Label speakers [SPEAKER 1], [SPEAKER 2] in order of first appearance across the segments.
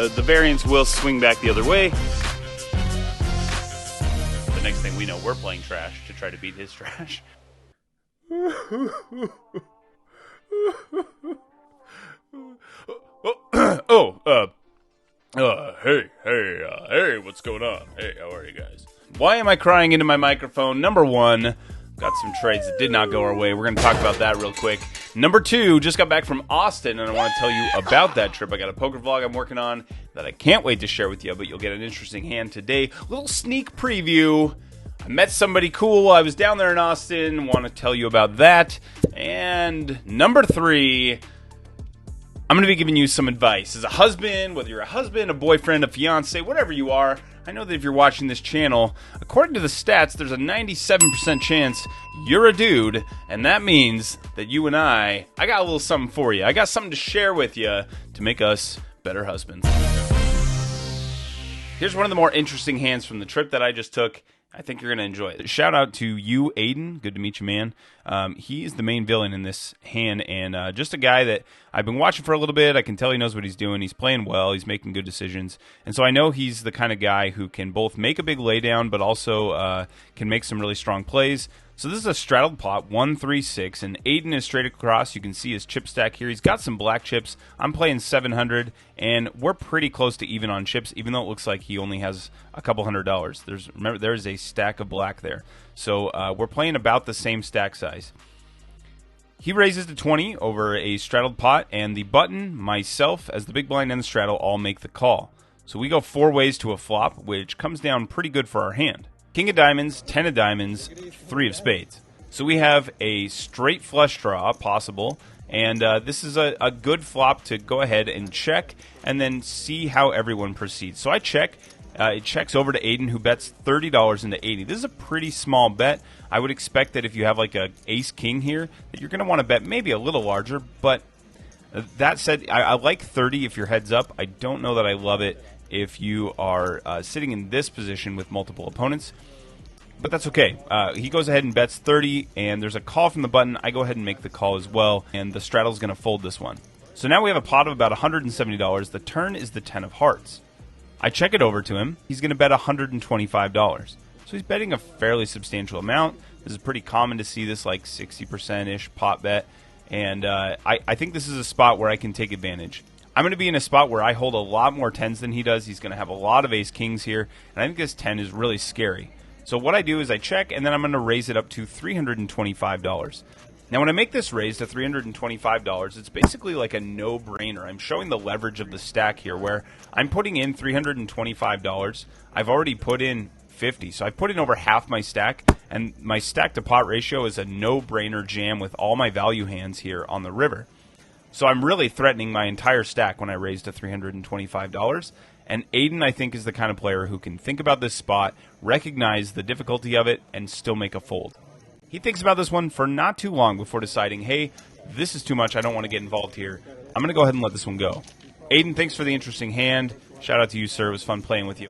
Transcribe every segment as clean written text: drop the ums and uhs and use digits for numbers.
[SPEAKER 1] the variance will swing back the other way. The next thing we know, we're playing trash to try to beat his trash. Hey, what's going on? Hey, how are you guys? Why am I crying into my microphone? Number one, got some trades that did not go our way. We're going to talk about that real quick. Number two, just got back from Austin, and I want to tell you about that trip. I got a poker vlog I'm working on that I can't wait to share with you, but you'll get an interesting hand today. Little sneak preview. I met somebody cool while I was down there in Austin. Want to tell you about that. And number three, I'm going to be giving you some advice. As a husband, whether you're a husband, a boyfriend, a fiance, whatever you are, I know that if you're watching this channel, according to the stats, there's a 97% chance you're a dude, and that means that you and I got a little something for you. I got something to share with you to make us better husbands. Here's one of the more interesting hands from the trip that I just took. I think you're going to enjoy it. Shout out to you, Aiden. Good to meet you, man. He is the main villain in this hand, and just a guy that I've been watching for a little bit. I can tell he knows what he's doing. He's playing well. He's making good decisions. And so I know he's the kind of guy who can both make a big laydown, but also can make some really strong plays. So this is a straddled pot, 1-3-6, and Aiden is straight across. You can see his chip stack here. He's got some black chips. I'm playing 700, and we're pretty close to even on chips, even though it looks like he only has a couple $100. Remember, there's a stack of black there. So we're playing about the same stack size. He raises to 20 over a straddled pot, and the button, myself, as the big blind and the straddle all make the call. So we go 4 ways to a flop, which comes down pretty good for our hand. King of diamonds, 10 of diamonds, 3 of spades. So we have a straight flush draw possible, and this is a good flop to go ahead and check and then see how everyone proceeds. So I check. It checks over to Aiden, who bets $30 into 80. This is a pretty small bet. I would expect that if you have like a ace-king here, that you're going to want to bet maybe a little larger. But that said, I like 30 if you're heads up. I don't know that I love it if you are sitting in this position with multiple opponents. But that's okay. He goes ahead and bets 30, and there's a call from the button. I go ahead and make the call as well, and the straddle's going to fold this one. So now we have a pot of about $170. The turn is the 10 of hearts. I check it over to him. He's going to bet $125. So he's betting a fairly substantial amount. This is pretty common to see this like 60%-ish pot bet. And I think this is a spot where I can take advantage. I'm going to be in a spot where I hold a lot more 10s than he does. He's going to have a lot of ace-kings here. And I think this 10 is really scary. So what I do is I check, and then I'm going to raise it up to $325. Now, when I make this raise to $325, it's basically like a no-brainer. I'm showing the leverage of the stack here, where I'm putting in $325. I've already put in 50, so I put in over half my stack, and my stack-to-pot ratio is a no-brainer jam with all my value hands here on the river. So I'm really threatening my entire stack when I raise to $325. And Aiden, I think, is the kind of player who can think about this spot, recognize the difficulty of it, and still make a fold. He thinks about this one for not too long before deciding, hey, this is too much, I don't want to get involved here. I'm going to go ahead and let this one go. Aiden, thanks for the interesting hand. Shout out to you, sir. It was fun playing with you.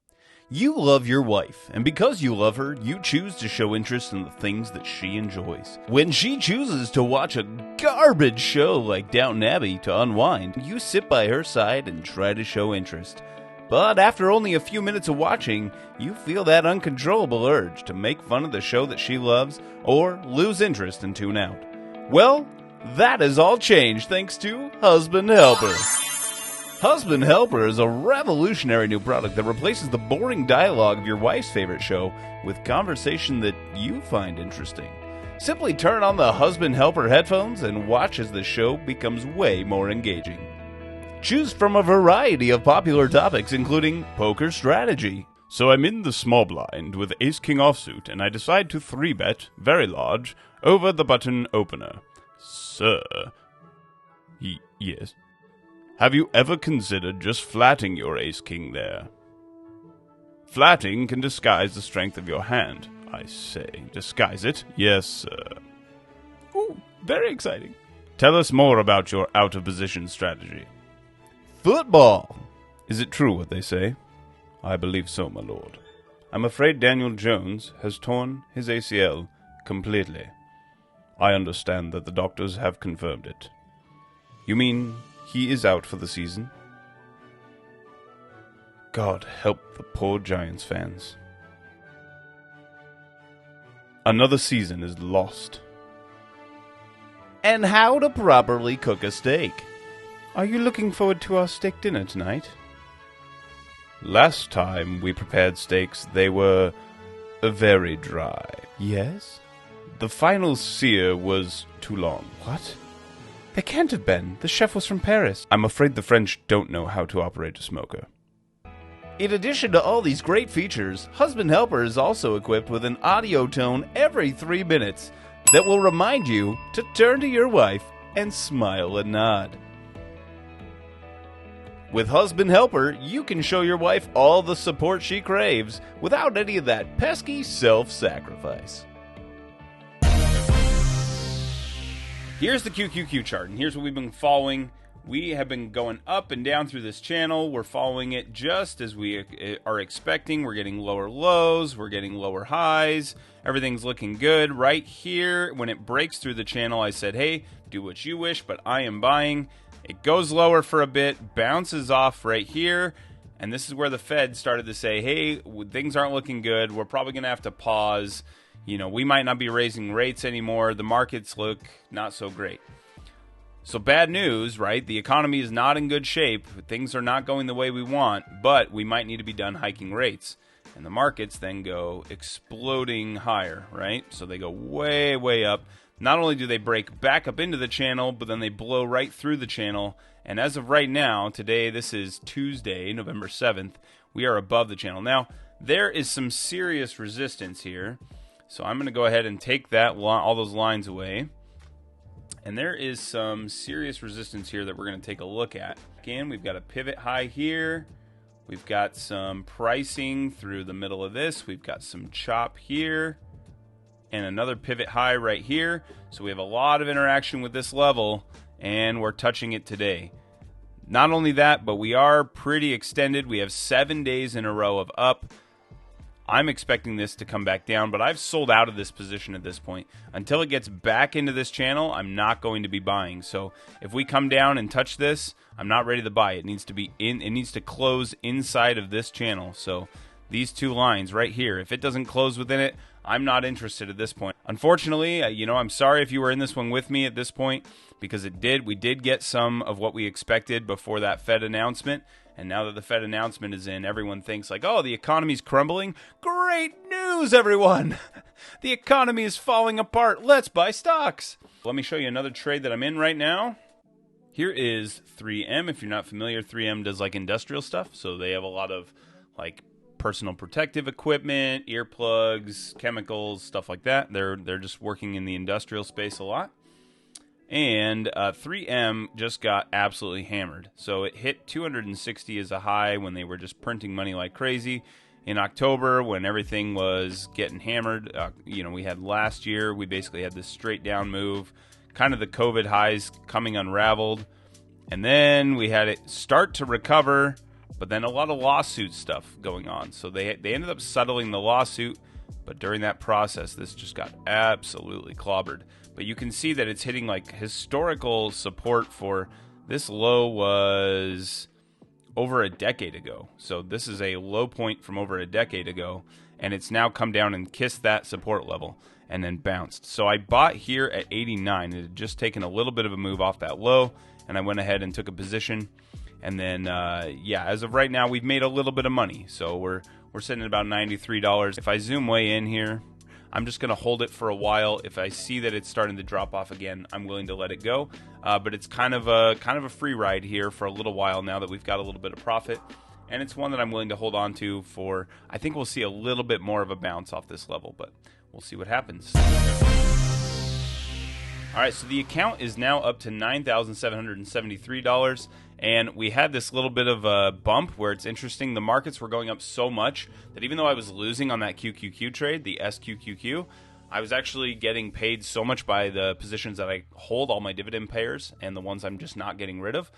[SPEAKER 1] You love your wife, and because you love her, you choose to show interest in the things that she enjoys. When she chooses to watch a garbage show like Downton Abbey to unwind, you sit by her side and try to show interest. But after only a few minutes of watching, you feel that uncontrollable urge to make fun of the show that she loves or lose interest and tune out. Well, that has all changed thanks to Husband Helper. Husband Helper is a revolutionary new product that replaces the boring dialogue of your wife's favorite show with conversation that you find interesting. Simply turn on the Husband Helper headphones and watch as the show becomes way more engaging. Choose from a variety of popular topics, including poker strategy. So I'm in the small blind with ace-king offsuit, and I decide to 3-bet, very large, over the button opener. Sir. Yes. Have you ever considered just flatting your ace-king there? Flatting can disguise the strength of your hand. I say, disguise it? Yes, sir. Ooh, very exciting. Tell us more about your out-of-position strategy. Football! Is it true what they say? I believe so, my lord. I'm afraid Daniel Jones has torn his ACL completely. I understand that the doctors have confirmed it. You mean he is out for the season? God help the poor Giants fans. Another season is lost. And how to properly cook a steak. Are you looking forward to our steak dinner tonight? Last time we prepared steaks, they were very dry. Yes? The final sear was too long. What? They can't have been. The chef was from Paris. I'm afraid the French don't know how to operate a smoker. In addition to all these great features, Husband Helper is also equipped with an audio tone every 3 minutes that will remind you to turn to your wife and smile and nod. With Husband Helper, you can show your wife all the support she craves without any of that pesky self-sacrifice. Here's the QQQ chart, and here's what we've been following. We have been going up and down through this channel. We're following it just as we are expecting. We're getting lower lows. We're getting lower highs. Everything's looking good. Right here, when it breaks through the channel, I said, hey, do what you wish, but I am buying. It goes lower for a bit, bounces off right here, and this is where the Fed started to say, hey, things aren't looking good. We're probably going to have to pause. You know, we might not be raising rates anymore. The markets look not so great. So bad news, right? The economy is not in good shape. Things are not going the way we want, but we might need to be done hiking rates. And the markets then go exploding higher, right? So they go way, way up. Not only do they break back up into the channel, but then they blow right through the channel. And as of right now, today, this is Tuesday, November 7th, we are above the channel. Now, there is some serious resistance here. So I'm going to go ahead and take that all those lines away. And there is some serious resistance here that we're going to take a look at. Again, we've got a pivot high here. We've got some pricing through the middle of this. We've got some chop here. And another pivot high right here. So we have a lot of interaction with this level, and we're touching it today. Not only that, but we are pretty extended. We have 7 days in a row of up. I'm expecting this to come back down, but I've sold out of this position at this point. Until it gets back into this channel, I'm not going to be buying. So if we come down and touch this, I'm not ready to buy. It needs to be it needs to close inside of this channel. So these two lines right here, if it doesn't close within it, I'm not interested at this point. Unfortunately, I'm sorry if you were in this one with me at this point, because we did get some of what we expected before that Fed announcement. And now that the Fed announcement is in, everyone thinks like, oh, the economy's crumbling. Great news, everyone. The economy is falling apart. Let's buy stocks. Let me show you another trade that I'm in right now. Here is 3M. If you're not familiar, 3M does like industrial stuff. So they have a lot of like personal protective equipment, earplugs, chemicals, stuff like that. They're just working in the industrial space a lot. And 3M just got absolutely hammered. So it hit 260 as a high when they were just printing money like crazy. In October, when everything was getting hammered, we had last year, we basically had this straight down move, kind of the COVID highs coming unraveled. And then we had it start to recover, but then a lot of lawsuit stuff going on. So they ended up settling the lawsuit, but during that process, this just got absolutely clobbered. But you can see that it's hitting like historical support for this low was over a decade ago. So this is a low point from over a decade ago, and it's now come down and kissed that support level and then bounced. So I bought here at 89. It had just taken a little bit of a move off that low, and I went ahead and took a position. And then, as of right now, we've made a little bit of money. So we're sitting at about $93. If I zoom way in here, I'm just going to hold it for a while. If I see that it's starting to drop off again, I'm willing to let it go. But it's kind of a free ride here for a little while now that we've got a little bit of profit. And it's one that I'm willing to hold on to for, I think we'll see a little bit more of a bounce off this level, but we'll see what happens. All right, so the account is now up to $9,773. And we had this little bit of a bump where it's interesting. The markets were going up so much that even though I was losing on that QQQ trade, the SQQQ, I was actually getting paid so much by the positions that I hold, all my dividend payers, and the ones I'm just not getting rid of.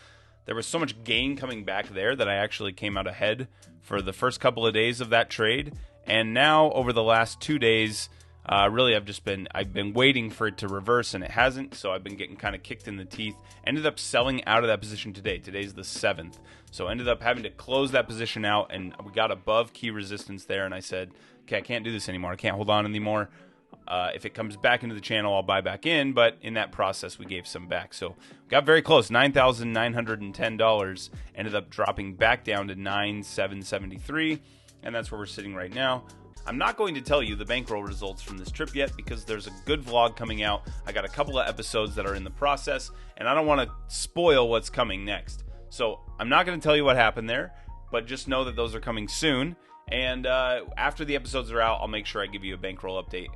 [SPEAKER 1] There was so much gain coming back there that I actually came out ahead for the first couple of days of that trade. And now over the last 2 days, Really, I've been waiting for it to reverse, and it hasn't, so I've been getting kind of kicked in the teeth. Ended up selling out of that position today. Today's the 7th, so ended up having to close that position out, and we got above key resistance there, and I said, okay, I can't do this anymore. I can't hold on anymore. If it comes back into the channel, I'll buy back in, but in that process, we gave some back. So got very close, $9,910, ended up dropping back down to $9,773, and that's where we're sitting right now. I'm not going to tell you the bankroll results from this trip yet because there's a good vlog coming out. I got a couple of episodes that are in the process, and I don't want to spoil what's coming next. So I'm not going to tell you what happened there, but just know that those are coming soon. And after the episodes are out, I'll make sure I give you a bankroll update.